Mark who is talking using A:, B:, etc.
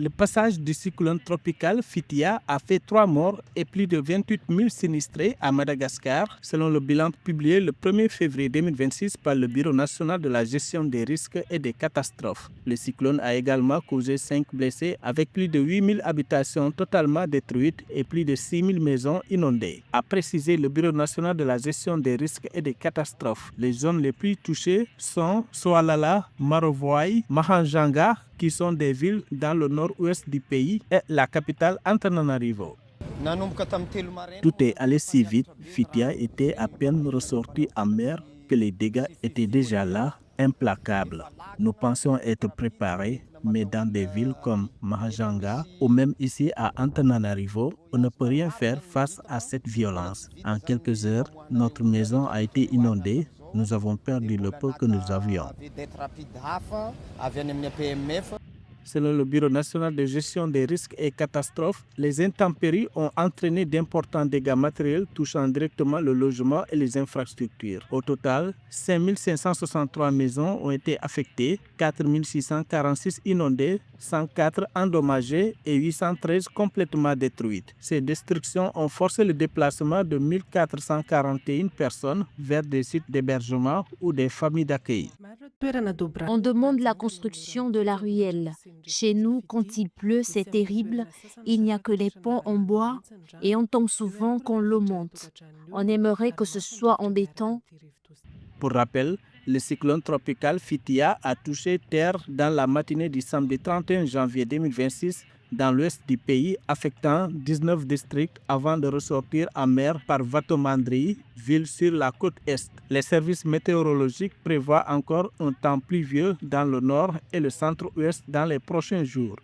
A: Le passage du cyclone tropical Fitia a fait 3 morts et plus de 28 000 sinistrés à Madagascar, selon le bilan publié le 1er février 2026 par le Bureau national de la gestion des risques et des catastrophes. Le cyclone a également causé 5 blessés avec plus de 8 000 habitations totalement détruites et plus de 6 000 maisons inondées, a précisé le Bureau national de la gestion des risques et des catastrophes. Les zones les plus touchées sont Soalala, Marovoy, Mahanjanga, qui sont des villes dans le nord-ouest du pays, et la capitale Antananarivo. Tout est allé si vite, Fitia était à peine ressorti en mer que les dégâts étaient déjà là, implacables. Nous pensions être préparés, mais dans des villes comme Mahajanga ou même ici à Antananarivo, on ne peut rien faire face à cette violence. En quelques heures, notre maison a été inondée. Nous avons perdu le peu que nous avions. Selon le Bureau national de gestion des risques et catastrophes, les intempéries ont entraîné d'importants dégâts matériels touchant directement le logement et les infrastructures. Au total, 5 563 maisons ont été affectées, 4 646 inondées, 104 endommagées et 813 complètement détruites. Ces destructions ont forcé le déplacement de 1 441 personnes vers des sites d'hébergement ou des familles d'accueil.
B: On demande la construction de la ruelle. Chez nous, quand il pleut, c'est terrible. Il n'y a que les ponts en bois et on tombe souvent quand l'eau monte. On aimerait que ce soit embêtant.
A: Pour rappel, le cyclone tropical Fitia a touché terre dans la matinée du samedi 31 janvier 2026 dans l'ouest du pays, affectant 19 districts avant de ressortir en mer par Vatomandri, ville sur la côte est. Les services météorologiques prévoient encore un temps pluvieux dans le nord et le centre-ouest dans les prochains jours.